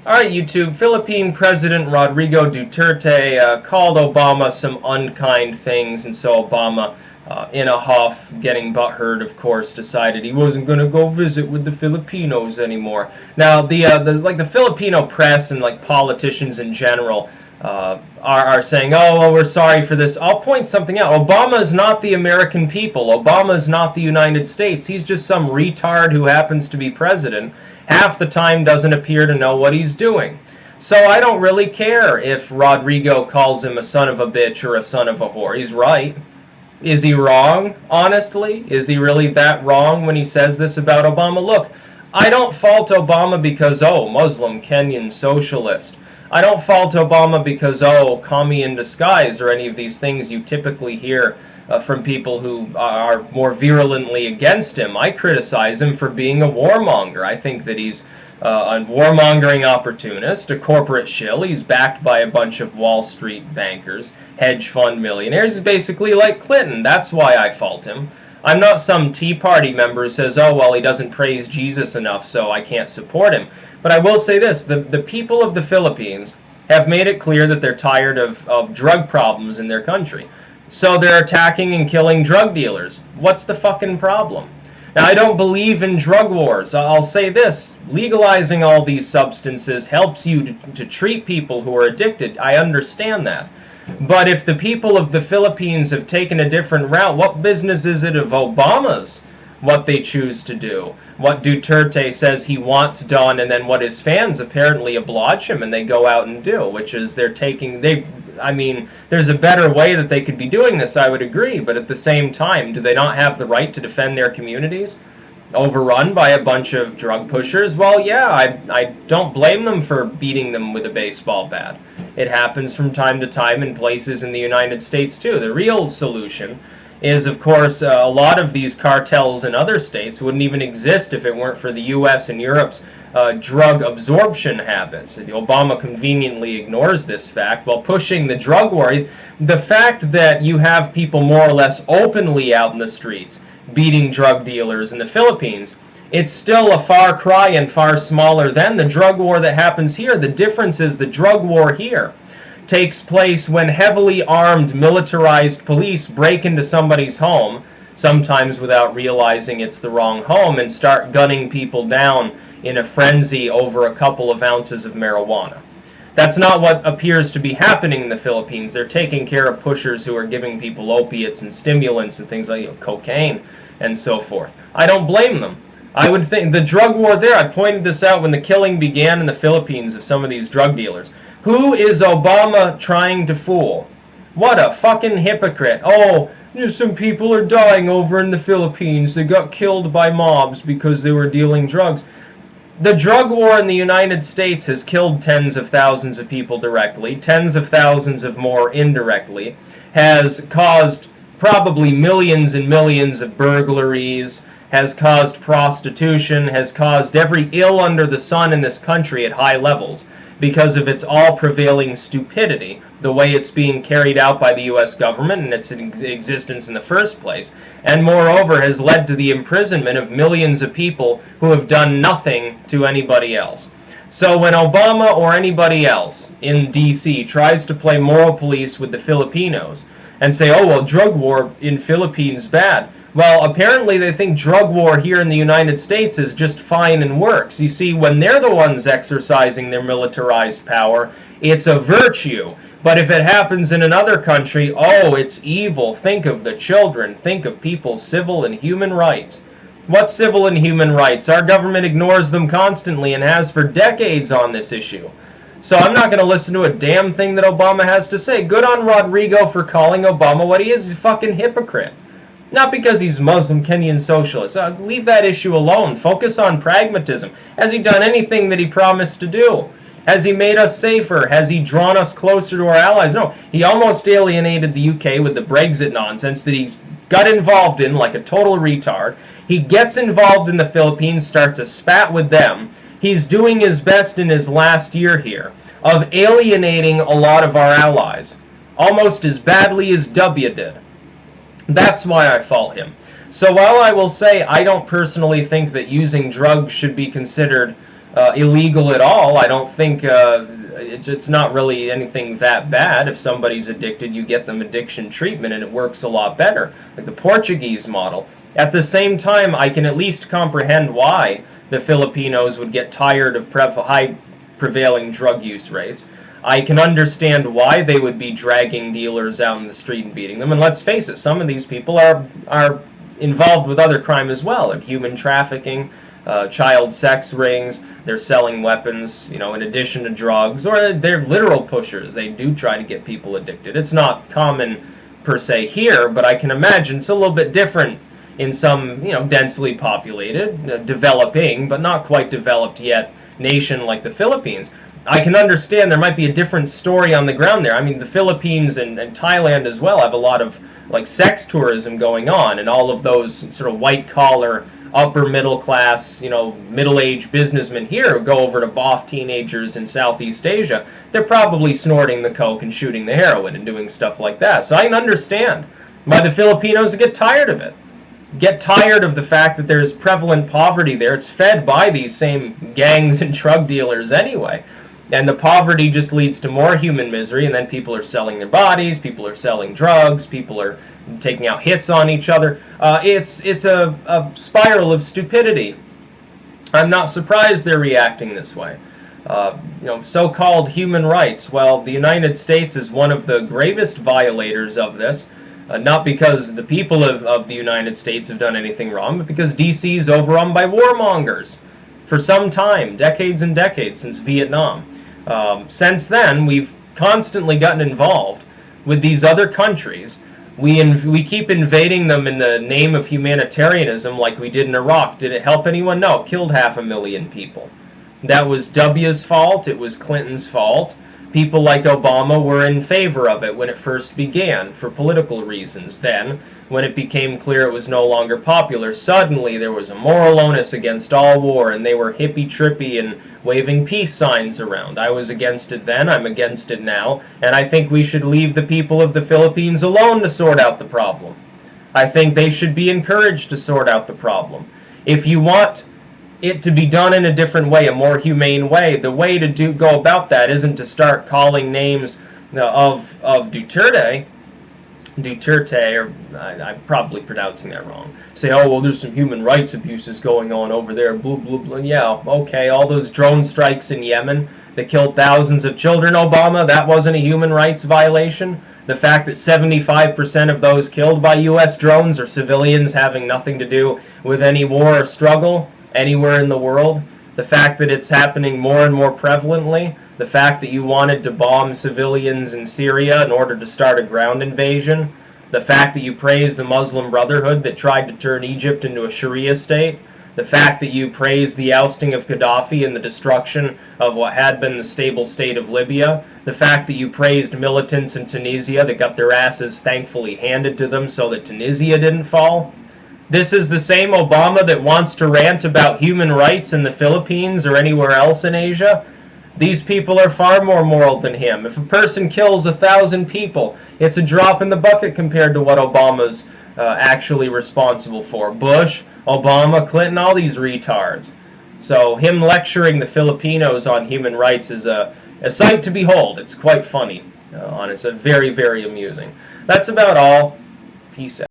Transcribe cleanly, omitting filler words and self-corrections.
All right, YouTube. Philippine President Rodrigo Duterte called Obama some unkind things, and so Obama, in a huff, getting butthurt, of course, decided he wasn't going to go visit with the Filipinos anymore. Now, the Filipino press and like politicians in general are saying, "Oh, well, we're sorry for this." I'll point something out. Obama is not the American people. Obama is not the United States. He's just some retard who happens to be president. Half the time doesn't appear to know what he's doing. So I don't really care if Rodrigo calls him a son of a bitch or a son of a whore. He's right. Is he wrong, honestly? Is he really that wrong when he says this about Obama? Look, I don't fault Obama because, oh, Muslim Kenyan socialist. I don't fault Obama because, oh, commie in disguise, or any of these things you typically hear from people who are more virulently against him. I criticize him for being a warmonger. I think that he's a warmongering opportunist, a corporate shill. He's backed by a bunch of Wall Street bankers, hedge fund millionaires. He's basically like Clinton. That's why I fault him. I'm not some Tea Party member who says, oh, well, he doesn't praise Jesus enough, so I can't support him. But I will say this, the people of the Philippines have made it clear that they're tired of drug problems in their country. So they're attacking and killing drug dealers. What's the fucking problem? Now, I don't believe in drug wars. I'll say this, legalizing all these substances helps you to treat people who are addicted. I understand that. But if the people of the Philippines have taken a different route, what business is it of Obama's what they choose to do? What Duterte says he wants done, and then what his fans apparently oblige him and they go out and do, which is I mean, there's a better way that they could be doing this, I would agree, but at the same time, do they not have the right to defend their communities? Overrun by a bunch of drug pushers? Well, yeah, I don't blame them for beating them with a baseball bat. It happens from time to time in places in the United States, too. The real solution is, of course, a lot of these cartels in other states wouldn't even exist if it weren't for the U.S. and Europe's drug absorption habits. Obama conveniently ignores this fact while pushing the drug war. The fact that you have people more or less openly out in the streets beating drug dealers in the Philippines, it's still a far cry and far smaller than the drug war that happens here. The difference is the drug war here takes place when heavily armed, militarized police break into somebody's home, sometimes without realizing it's the wrong home, and start gunning people down in a frenzy over a couple of ounces of marijuana. That's not what appears to be happening in the Philippines. They're taking care of pushers who are giving people opiates and stimulants and things like cocaine and so forth. I don't blame them. I would think the drug war there, I pointed this out when the killing began in the Philippines of some of these drug dealers. Who is Obama trying to fool? What a fucking hypocrite. Oh, some people are dying over in the Philippines. They got killed by mobs because they were dealing drugs. The drug war in the United States has killed tens of thousands of people directly, tens of thousands of more indirectly, has caused probably millions and millions of burglaries, has caused prostitution, has caused every ill under the sun in this country at high levels because of its all-prevailing stupidity, the way it's being carried out by the U.S. government and its existence in the first place, and moreover has led to the imprisonment of millions of people who have done nothing to anybody else. So when Obama or anybody else in D.C. tries to play moral police with the Filipinos and say, oh, well, drug war in Philippines bad, well, apparently they think drug war here in the United States is just fine and works. You see, when they're the ones exercising their militarized power, it's a virtue. But if it happens in another country, oh, it's evil. Think of the children. Think of people's civil and human rights. What civil and human rights? Our government ignores them constantly and has for decades on this issue. So I'm not going to listen to a damn thing that Obama has to say. Good on Rodrigo for calling Obama what he is. He's a fucking hypocrite. Not because he's Muslim Kenyan socialist. Leave that issue alone. Focus on pragmatism. Has he done anything that he promised to do? Has he made us safer? Has he drawn us closer to our allies? No. He almost alienated the UK with the Brexit nonsense that he got involved in like a total retard. He gets involved in the Philippines, starts a spat with them. He's doing his best in his last year here of alienating a lot of our allies. Almost as badly as W did. That's why I fault him. So while I will say I don't personally think that using drugs should be considered illegal at all. I don't think it's not really anything that bad. If somebody's addicted, you get them addiction treatment, and it works a lot better, like the Portuguese model. At the same time, I can at least comprehend why the Filipinos would get tired of high prevailing drug use rates. I can understand why they would be dragging dealers out in the street and beating them. And let's face it, some of these people are involved with other crime as well, like human trafficking, child sex rings. They're selling weapons, in addition to drugs, or they're literal pushers. They do try to get people addicted. It's not common per se here, but I can imagine it's a little bit different in some, densely populated, developing, but not quite developed yet nation like the Philippines. I can understand there might be a different story on the ground there. I mean, the Philippines and Thailand as well have a lot of like sex tourism going on, and all of those sort of white collar, upper middle class, middle-aged businessmen here who go over to boff teenagers in Southeast Asia. They're probably snorting the coke and shooting the heroin and doing stuff like that. So I can understand why the Filipinos get tired of it. Get tired of the fact that there's prevalent poverty there. It's fed by these same gangs and drug dealers anyway. And the poverty just leads to more human misery, and then people are selling their bodies, people are selling drugs, people are taking out hits on each other. It's a spiral of stupidity. I'm not surprised they're reacting this way. So-called human rights. Well, the United States is one of the gravest violators of this. Not because the people of the United States have done anything wrong, but because D.C. is overrun by warmongers for some time, decades and decades, since Vietnam. Since then, we've constantly gotten involved with these other countries. We keep invading them in the name of humanitarianism like we did in Iraq. Did it help anyone? No, it killed 500,000 people. That was W's fault. It was Clinton's fault. People like Obama were in favor of it when it first began for political reasons. Then, when it became clear it was no longer popular, suddenly there was a moral onus against all war, and they were hippy-trippy and waving peace signs around. I was against it then, I'm against it now, and I think we should leave the people of the Philippines alone to sort out the problem. I think they should be encouraged to sort out the problem. If you want it to be done in a different way, a more humane way, the way to go about that isn't to start calling names of Duterte, or I'm probably pronouncing that wrong. Say, oh, well, there's some human rights abuses going on over there, blah, blah, blah. Yeah, okay, all those drone strikes in Yemen that killed thousands of children, Obama, that wasn't a human rights violation? The fact that 75% of those killed by U.S. drones are civilians having nothing to do with any war or struggle anywhere in the world, the fact that it's happening more and more prevalently, the fact that you wanted to bomb civilians in Syria in order to start a ground invasion, the fact that you praised the Muslim Brotherhood that tried to turn Egypt into a Sharia state, the fact that you praised the ousting of Gaddafi and the destruction of what had been the stable state of Libya, the fact that you praised militants in Tunisia that got their asses thankfully handed to them so that Tunisia didn't fall. This is the same Obama that wants to rant about human rights in the Philippines or anywhere else in Asia. These people are far more moral than him. If a person kills 1,000 people, it's a drop in the bucket compared to what Obama's actually responsible for. Bush, Obama, Clinton, all these retards. So him lecturing the Filipinos on human rights is a sight to behold. It's quite funny. It's very, very amusing. That's about all. Peace out.